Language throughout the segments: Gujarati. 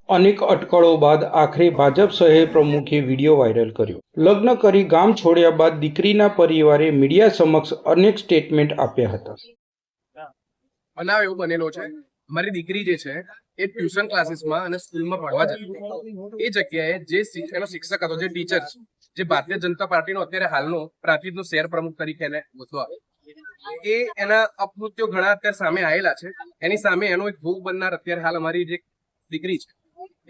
अनेक अटकळों बाद आखिरे भाजप शहर प्रमुखे वीडियो वायरल कर्यो। लग्न करी गाम छोड्या बाद दीकरीना परिवारे मीडिया समक्ष अनेक स्टेटमेंट आप्या हता। बनाव एवो बनेलो छे, मारी दीकरी जे छे ए ट्यूशन क्लासेसमां अने स्कूलमां भणवा जती ए जग्याए जे एनो शिक्षक हतो, जे टीचर जे भारतीय जनता पार्टीनो अत्यारे हालनो प्रांतिजनो शहर प्रमुख तरीके એને ગોતવા એ એના અપકૃત્યો ઘણા અત્યારે સામે આવેલા છે। એની સામે એનો એક ભોગ બનનાર અત્યારે હાલ અમારી જે દીકરી છે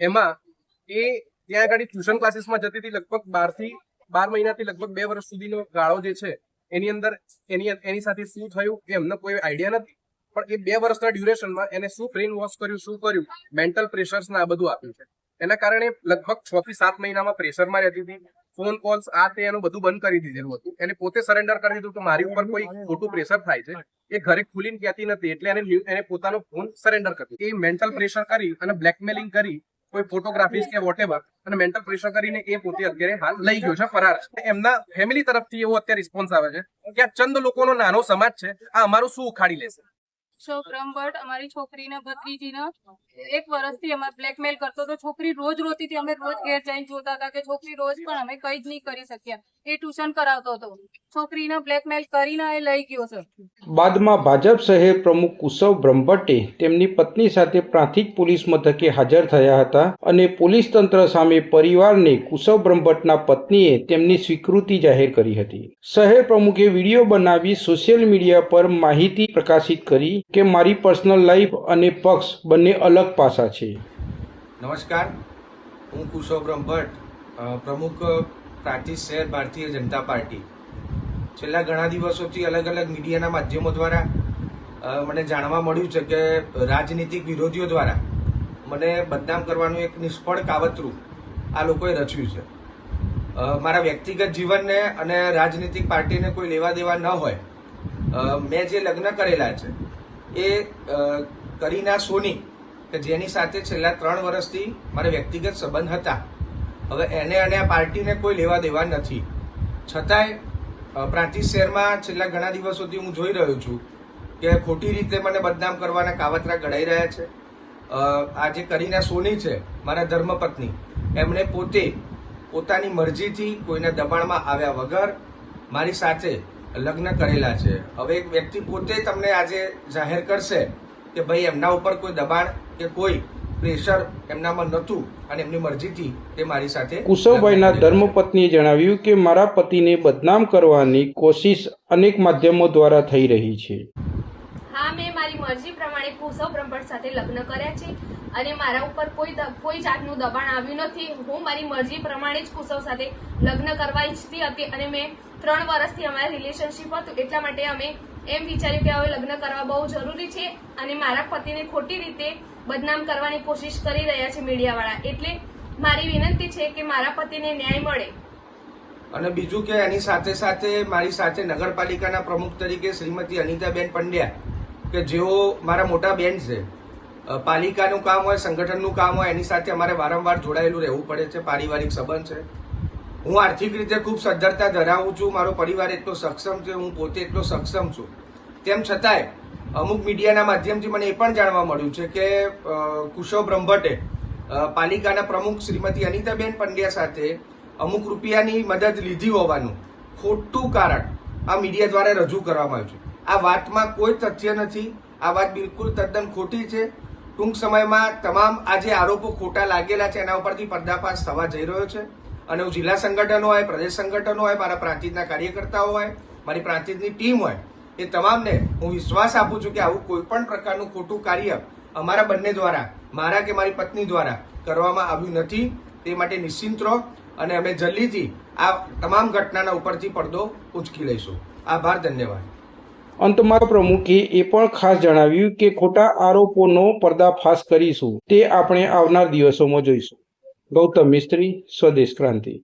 એમાં એ ત્યાં આગળ ટ્યુશન ક્લાસીસમાં જતી હતી। લગભગ 12 મહિનાથી લગભગ 2 વર્ષ સુધીનો ગાળો જે છે એની અંદર એની સાથે શું થયું એ અમને કોઈ આઈડિયા નથી, પણ એ 2 વર્ષના ડ્યુરેશનમાં એને શું બ્રેન વોશ કર્યું, શું કર્યું, મેન્ટલ પ્રેશર્સ ને આ બધું આપ્યું છે। એના કારણે લગભગ 6 થી 7 મહિનામાં પ્રેશરમાં રહેતી હતી। ફોન કોલ્સ આ તે એનું બધું બંધ કરી દીધેલું હતું। એને પોતે સરેન્ડર કરી દીધું કે મારી ઉપર કોઈ ખોટું પ્રેશર થાય છે, એ ઘરે ખુલીને કહેતી નથી, એટલે એને પોતાનો ફોન સરેન્ડર કર્યો। એ મેન્ટલ પ્રેશર કરી અને બ્લેકમેલિંગ કરી કોઈ ફોટોગ્રાફીસ કે વોટેવર અને મેન્ટલ પ્રેશર કરીને એ પોતે અત્યારે હાલ લઈ ગયો છે, ફરાર છે। એમના ફેમિલી તરફથી એવો અત્યારે રિસ્પોન્સ આવે છે કે આ ચંદ લોકોનો નાનો સમાજ છે, આ અમારું શું ઉખાડી લેશે। कुशव ब्रह्मभट्ट अमारी छोकरी ने भत्रीजी ने 1 वर्षथी अमे ब्लेकमेल करतो तो छोकरी रोज रोती थी। अमे रोज घेर जईने जोता था कि छोकरी रोज पण अमे कई ज नहीं करी शक्या। ए ट्यूशन करावतो तो छोकरी ने ब्लेकमेल करीने ए लई गयो छे। बादमां भाजप शहर प्रमुख कुशव ब्रह्मभट्टे तेमनी पत्नी साथे प्रांतिज पोलीस मथके हाजर थया हता अने पोलीस तंत्र सामे परिवारने कुशव ब्रह्मभट्टना पत्नीए तेमनी स्वीकृति जाहेर करी हती। शहर प्रमुखे वीडियो बनावी सोशियल मीडिया पर माहिती प्रकाशित करी के मारी पर्सनल लाइफ अने पक्ष बंने अलग पासा छे। नमस्कार, हूँ कुशव ब्रह्मभट्ट, प्रमुख प्रांतिज शहर भारतीय जनता पार्टी। छेल्ला घणा दिवसोथी अलग अलग मीडियाना माध्यमों द्वारा मने जाणवा मळ्युं छे के राजनीतिक विरोधीओ द्वारा मने बदनाम करवानुं एक निष्फळ कावतरू आ लोकोए रच्युं छे। मारा व्यक्तिगत जीवनने अने राजनीतिक पार्टीने कोई लेवा देवा न होय। मैं जे लग्न करेला छे ए करीना सोनी के जेनी साथे छेल्ला 3 वर्षथी मारे व्यक्तिगत संबंध हता। हवे एने अने आ पार्टीने कोई लेवा देवा नथी, छतांय प्रांतिज शहेरमां छेल्ला घणा दिवसोथी हूँ जोई रह्यो छुं के खोटी रीते मने बदनाम करवाना कावतरा घडाई रह्या छे। आ जे करीना सोनी छे मारा धर्मपत्नी, एमणे पोते पोतानी मरजीथी कोईना दबाणमां આવ્યા વગર મારી સાથે લગ્ન કરેલા છે। હવે એક વ્યક્તિ પોતે તમને આજે જાહેર કરશે કે ભાઈ એમના ઉપર કોઈ દબાણ કે કોઈ પ્રેશર એમનામાં નહોતું અને એમની મરજીથી તે મારી સાથે। કુશવભાઈના ધર્મપત્નીએ જણાવ્યું કે મારા પતિને બદનામ કરવાની કોશિશ અનેક માધ્યમો દ્વારા થઈ રહી છે। हाँ, मैं मारी मर्जी प्रमाणे कुशव ब्रह्मभट्ट साथे लग्न कर्या छे अने मारा उपर कोई जातनुं दबाण आव्युं नथी। हूँ मारी मर्जी प्रमाणे ज कुशव साथे लग्न करवा इच्छती हती अने मैं 3 वर्षथी अमारा रिलेशनशिप हतुं, एटला माटे अमे एम विचार्युं के हवे लग्न करवा बहु जरूरी छे अने मारा पतिने खोटी रीते बदनाम करवानी कोशिश करी रह्या छे मीडियावाळा, एटले मारी विनंती छे के मारा पतिने न्याय मळे। અને બીજું કે એની સાથે સાથે મારી સાથે નગરપાલિકાના પ્રમુખ તરીકે શ્રીમતી અનિતાબેન પંડ્યા કે જેઓ મારા મોટા બેન છે। પાલિકાનું કામ હોય, સંગઠનનું કામ હોય, એની સાથે અમારે વારંવાર જોડાયેલું રહેવું પડે છે, પારિવારિક સંબંધ છે। હું આર્થિક રીતે ખૂબ સદ્ધરતા ધરાવું છું, મારો પરિવાર એટલો સક્ષમ છે, હું પોતે એટલો સક્ષમ છું, તેમ છતાંય અમુક મીડિયાના માધ્યમથી મને એ પણ જાણવા મળ્યું છે કે કુશવ બ્રહ્મભટ્ટે પાલિકાના પ્રમુખ શ્રીમતી અનિતાબેન પંડ્યા સાથે અમુક રૂપિયાની મદદ લીધી હોવાનું ખોટું કારણ આ મીડિયા દ્વારા રજૂ કરવામાં આવ્યું છે। આ વાતમાં કોઈ તથ્ય નથી, આ વાત બિલકુલ તદ્દન ખોટી છે। ટૂંક સમયમાં તમામ આ જે આરોપો ખોટા લાગેલા છે એના ઉપરથી પર્દાફાશ થવા જઈ રહ્યો છે અને હું જિલ્લા સંગઠનો હોય, પ્રદેશ સંગઠનો હોય, મારા પ્રાંતિજના કાર્યકર્તાઓ હોય, મારી પ્રાંતિજની ટીમ હોય, એ તમામને હું વિશ્વાસ આપું છું કે આવું કોઈ પણ પ્રકારનું ખોટું કાર્ય અમારા બંને દ્વારા, મારા કે મારી પત્ની દ્વારા કરવામાં આવ્યું નથી। તે માટે નિશ્ચિંત રહો અને અમે જલ્દીથી આ તમામ ઘટનાના ઉપરથી પડદો ઉંચકી લઈશું। આભાર, ધન્યવાદ। અંતમાં પ્રમુખે એ પણ ખાસ જણાવ્યું કે ખોટા આરોપોનો પર્દાફાશ કરીશું તે આપણે આવનાર દિવસોમાં જોઈશું। ગૌતમ મિસ્ત્રી, સ્વદેશ ક્રાંતિ।